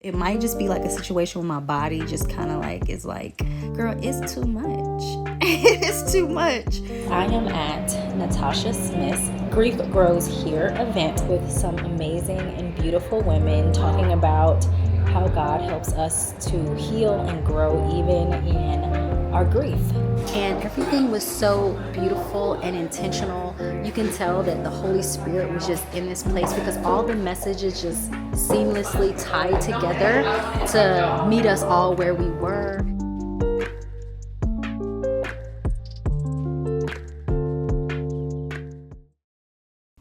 It might just be like a situation where my body just kind of like is like, girl, it's too much. It's too much. I am at Natasha Smith's Grief Grows Here event with some amazing and beautiful women talking about how God helps us to heal and grow even in our grief. And everything was so beautiful and intentional. You can tell that the Holy Spirit was just in this place because all the messages just seamlessly tied together to meet us all where we were.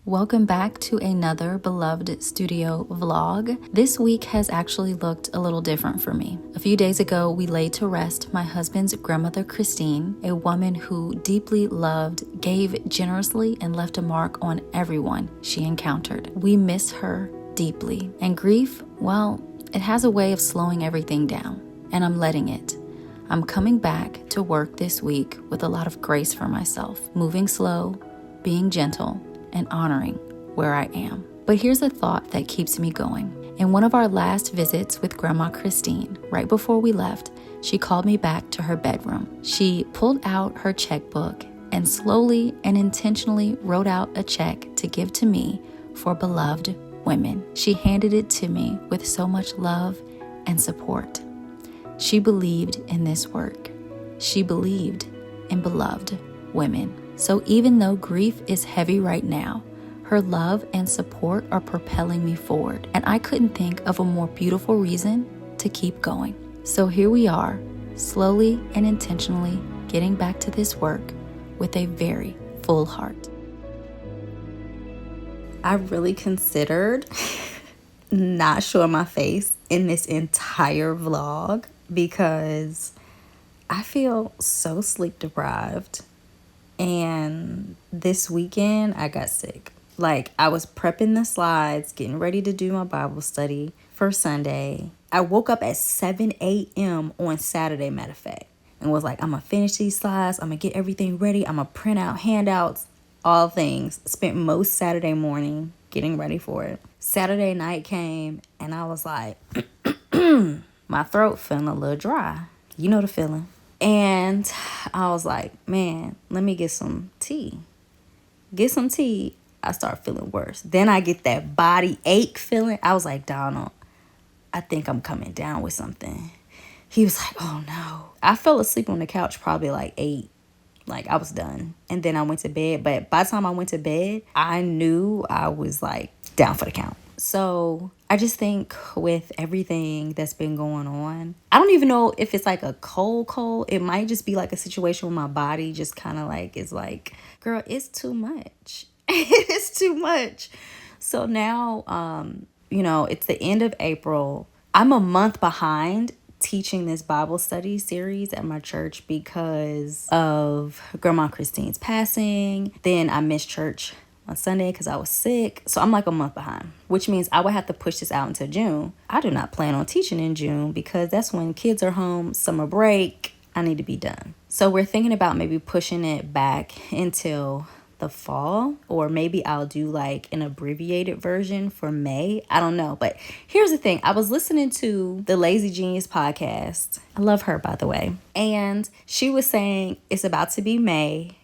Welcome back to another beloved studio vlog. This week has actually looked a little different for me. A few days ago, we laid to rest my husband's grandmother, Christine, a woman who deeply loved, gave generously, and left a mark on everyone she encountered. We miss her deeply. And grief, well, it has a way of slowing everything down, and I'm letting it. I'm coming back to work this week with a lot of grace for myself, moving slow, being gentle, and honoring where I am. But here's a thought that keeps me going. In one of our last visits with Grandma Christine, right before we left, she called me back to her bedroom. She pulled out her checkbook and slowly and intentionally wrote out a check to give to me for beloved women. She handed it to me with so much love and support. She believed in this work. She believed in beloved women. So even though grief is heavy right now, her love and support are propelling me forward. And I couldn't think of a more beautiful reason to keep going. So here we are, slowly and intentionally getting back to this work with a very full heart. I really considered not showing my face in this entire vlog because I feel so sleep deprived. And this weekend, I got sick. Like, I was prepping the slides, getting ready to do my Bible study for Sunday. I woke up at 7 a.m. on Saturday, matter of fact, and was like, I'm going to finish these slides. I'm going to get everything ready. I'm going to print out handouts, all things. Spent most Saturday morning getting ready for it. Saturday night came, and I was like, my throat feeling a little dry. You know the feeling. And I was like, man, let me get some tea. Get some tea. I start feeling worse. Then I get that body ache feeling. I was like, Donald, I think I'm coming down with something. He was like, oh no. I fell asleep on the couch probably like 8. Like, I was done. And then I went to bed. But by the time I went to bed, I knew I was like down for the count. So I just think with everything that's been going on, I don't even know if it's like a cold. It might just be like a situation where my body just kind of like is like, girl, it's too much. It's too much. So now, it's the end of April. I'm a month behind teaching this Bible study series at my church because of Grandma Christine's passing. Then I missed church on Sunday because I was sick. So I'm like a month behind, which means I would have to push this out until June. I do not plan on teaching in June because that's when kids are home, summer break. I need to be done. So we're thinking about maybe pushing it back until the fall, or maybe I'll do like an abbreviated version for May. I don't know. But here's the thing. I was listening to the Lazy Genius podcast. I love her, by the way. And she was saying it's about to be May.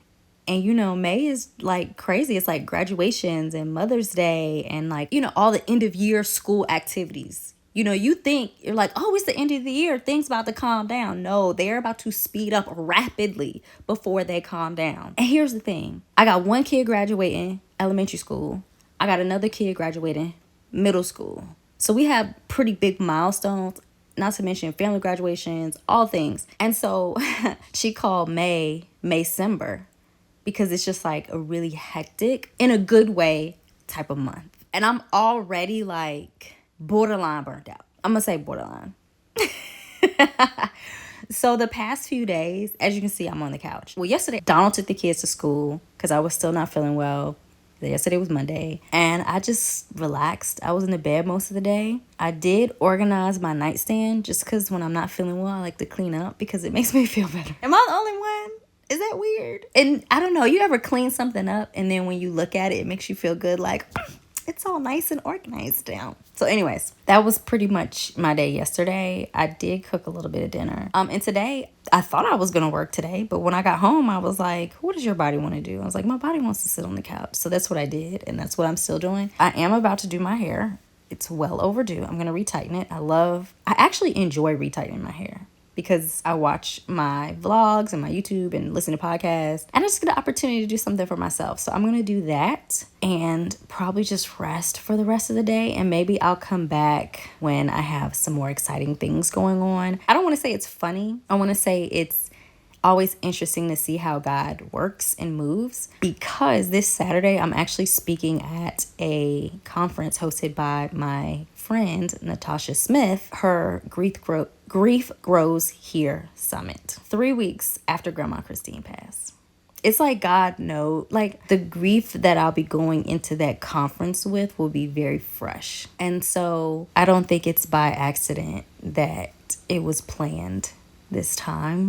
And, May is like crazy. It's like graduations and Mother's Day and like, all the end of year school activities. You think you're like, oh, it's the end of the year. Things about to calm down. No, they're about to speed up rapidly before they calm down. And here's the thing. I got one kid graduating elementary school. I got another kid graduating middle school. So we have pretty big milestones, not to mention family graduations, all things. And so she called May-cember. Because it's just like a really hectic, in a good way, type of month. And I'm already like borderline burnt out. I'm going to say borderline. So the past few days, as you can see, I'm on the couch. Well, yesterday, Donald took the kids to school because I was still not feeling well. Yesterday was Monday. And I just relaxed. I was in the bed most of the day. I did organize my nightstand just because when I'm not feeling well, I like to clean up because it makes me feel better. Am I the only one? Is that weird? And I don't know, you ever clean something up and then when you look at it, it makes you feel good like, it's all nice and organized now. So anyways, that was pretty much my day yesterday. I did cook a little bit of dinner. And today I thought I was going to work today, but when I got home, I was like, what does your body want to do? I was like, my body wants to sit on the couch. So that's what I did. And that's what I'm still doing. I am about to do my hair. It's well overdue. I'm going to retighten it. I actually enjoy retightening my hair, because I watch my vlogs and my YouTube and listen to podcasts, and I just get an opportunity to do something for myself. So I'm going to do that and probably just rest for the rest of the day. And maybe I'll come back when I have some more exciting things going on. I don't want to say it's funny. I want to say it's always interesting to see how God works and moves, because this Saturday I'm actually speaking at a conference hosted by my friend Natasha Smith, her Grief Grows Here Summit, 3 weeks after Grandma Christine passed. It's like God knows, like the grief that I'll be going into that conference with will be very fresh. And so I don't think it's by accident that it was planned this time,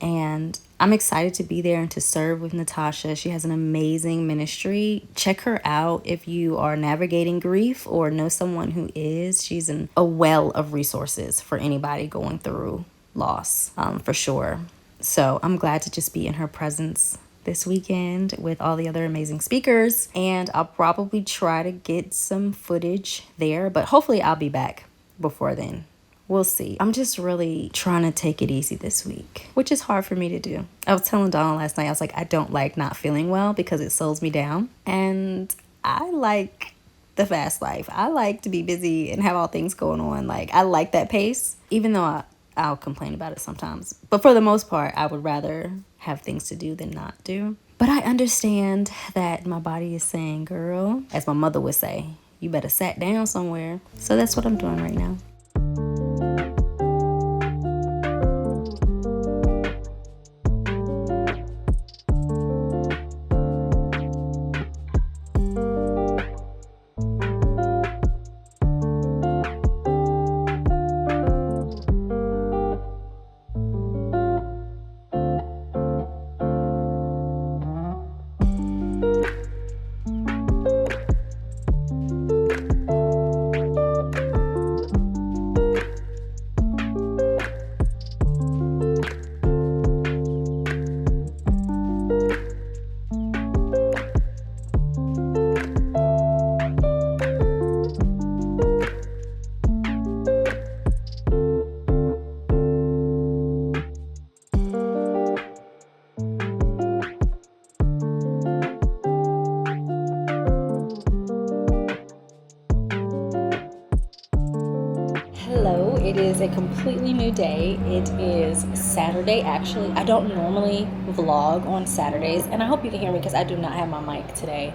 and I'm excited to be there and to serve with Natasha. She has an amazing ministry. Check her out if you are navigating grief or know someone who is. She's a well of resources for anybody going through loss, for sure. So I'm glad to just be in her presence this weekend with all the other amazing speakers, and I'll probably try to get some footage there, but hopefully I'll be back before then. We'll see. I'm just really trying to take it easy this week, which is hard for me to do. I was telling Dawn last night, I was like, I don't like not feeling well because it slows me down. And I like the fast life. I like to be busy and have all things going on. Like, I like that pace, even though I'll complain about it sometimes. But for the most part, I would rather have things to do than not do. But I understand that my body is saying, girl, as my mother would say, you better sit down somewhere. So that's what I'm doing right now. It is a completely new day. It is Saturday, actually. I don't normally vlog on Saturdays, and I hope you can hear me because I do not have my mic today.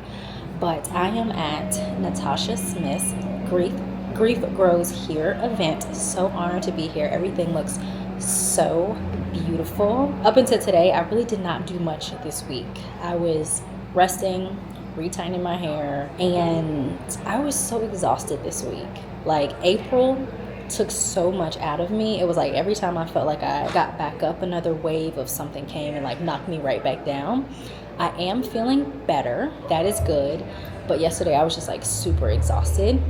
But I am at Natasha Smith's Grief Grows Here event. So honored to be here. Everything looks so beautiful. Up until today, I really did not do much this week. I was resting, retightening my hair, and I was so exhausted this week. Like, April took so much out of me. It was like every time I felt like I got back up, another wave of something came and like knocked me right back down. I am feeling better. That is good. But yesterday I was just like super exhausted.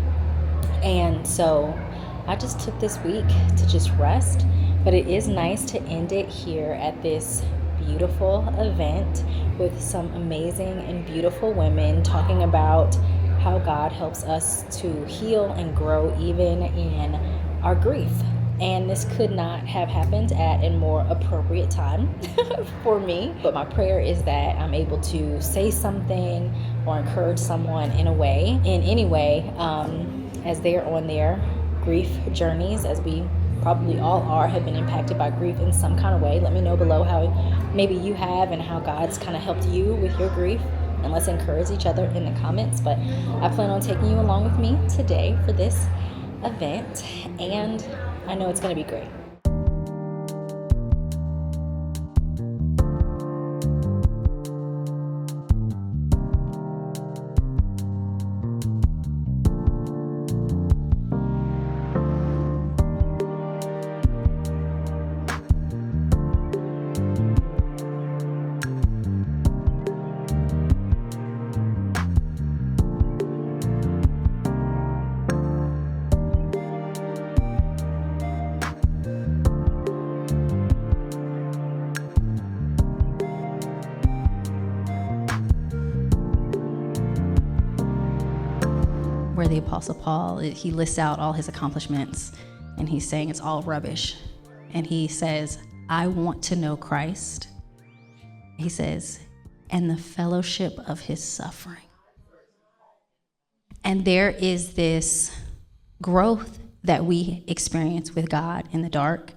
And so I just took this week to just rest. But it is nice to end it here at this beautiful event with some amazing and beautiful women talking about how God helps us to heal and grow even in our grief. And this could not have happened at a more appropriate time for me. But my prayer is that I'm able to say something or encourage someone in any way, as they're on their grief journeys, as we probably all have been impacted by grief in some kind of way. Let me know below how maybe you have and how God's kind of helped you with your grief. And let's encourage each other in the comments. But I plan on taking you along with me today for this event, and I know it's going to be great. the Apostle Paul. He lists out all his accomplishments, and he's saying it's all rubbish. And he says, I want to know Christ. He says, and the fellowship of his suffering. And there is this growth that we experience with God in the dark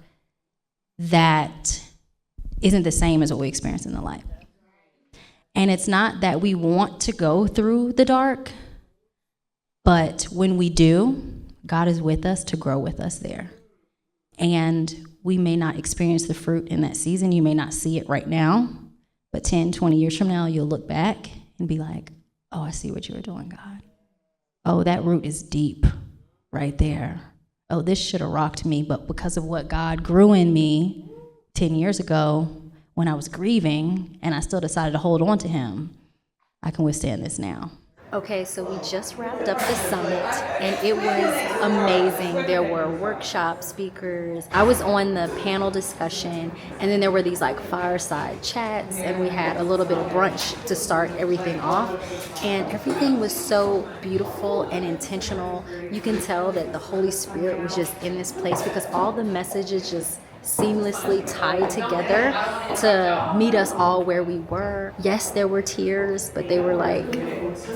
that isn't the same as what we experience in the light. And it's not that we want to go through the dark, but when we do, God is with us to grow with us there. And we may not experience the fruit in that season. You may not see it right now, but 10, 20 years from now, you'll look back and be like, oh, I see what you were doing, God. Oh, that root is deep right there. Oh, this should have rocked me, but because of what God grew in me 10 years ago when I was grieving and I still decided to hold on to him, I can withstand this now. Okay, so we just wrapped up the summit, and it was amazing. There were workshop speakers. I was on the panel discussion, and then there were these like fireside chats, and we had a little bit of brunch to start everything off. And everything was so beautiful and intentional. You can tell that the Holy Spirit was just in this place because all the messages just seamlessly tied together to meet us all where we were. Yes, there were tears, but they were like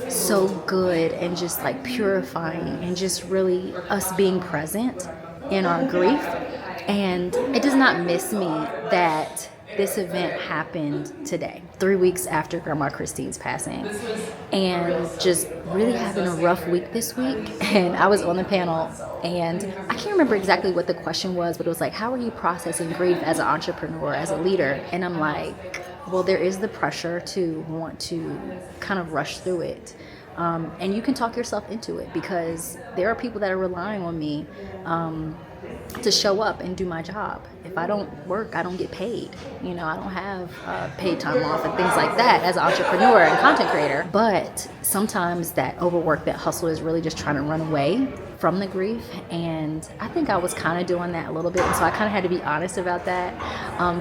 so good and just like purifying and just really us being present in our grief. And it does not miss me that this event happened today, 3 weeks after Grandma Christine's passing, and just really having a rough week this week. And I was on the panel, and I can't remember exactly what the question was, but it was like, how are you processing grief as an entrepreneur, as a leader? And I'm like, well, there is the pressure to want to kind of rush through it. And you can talk yourself into it because there are people that are relying on me to show up and do my job. If I don't work, I don't get paid. You know, I don't have paid time off and things like that as an entrepreneur and content creator. But sometimes that overwork, that hustle is really just trying to run away from the grief. And I think I was kind of doing that a little bit. And so I kind of had to be honest about that.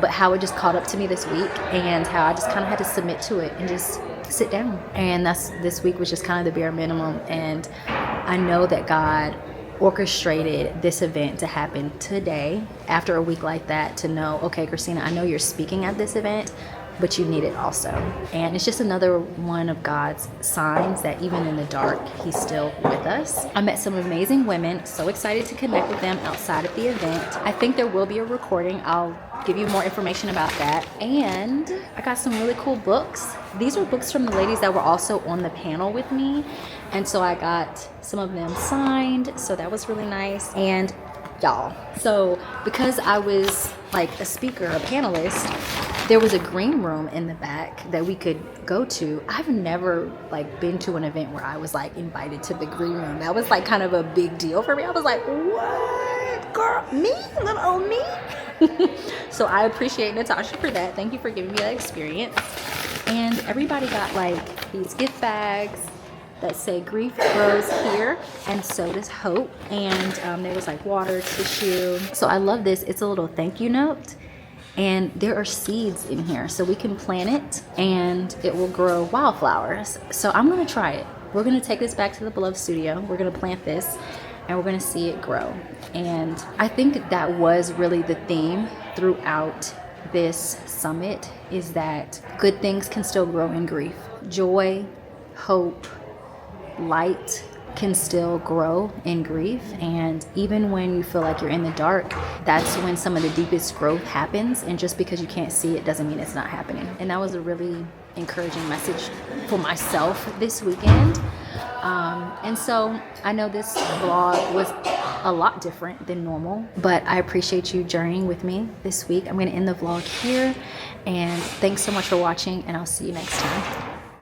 But how it just caught up to me this week and how I just kind of had to submit to it and just sit down. And this week was just kind of the bare minimum. And I know that God orchestrated this event to happen today after a week like that, to know, okay, Christina, I know you're speaking at this event, but you need it also. And it's just another one of God's signs that even in the dark, he's still with us. I met some amazing women, so excited to connect with them outside of the event. I think there will be a recording. I'll give you more information about that. And I got some really cool books. These are books from the ladies that were also on the panel with me. And so I got some of them signed. So that was really nice. And y'all, so because I was like a speaker, a panelist, there was a green room in the back that we could go to. I've never like been to an event where I was like invited to the green room. That was like kind of a big deal for me. I was like, what, girl, me, little old me? So I appreciate Natasha for that. Thank you for giving me that experience. And everybody got like these gift bags that say grief grows here and so does hope. And there was like water, tissue. So I love this. It's a little thank you note. And there are seeds in here, so we can plant it and it will grow wildflowers. So I'm gonna try it. We're gonna take this back to the Beloved Studio. We're gonna plant this and we're gonna see it grow. And I think that was really the theme throughout this summit, is that good things can still grow in grief. Joy, hope, light can still grow in grief. And even when you feel like you're in the dark, that's when some of the deepest growth happens. And just because you can't see it doesn't mean it's not happening. And that was a really encouraging message for myself this weekend. And so I know this vlog was a lot different than normal, but I appreciate you journeying with me this week. I'm going to end the vlog here, and thanks so much for watching, and I'll see you next time.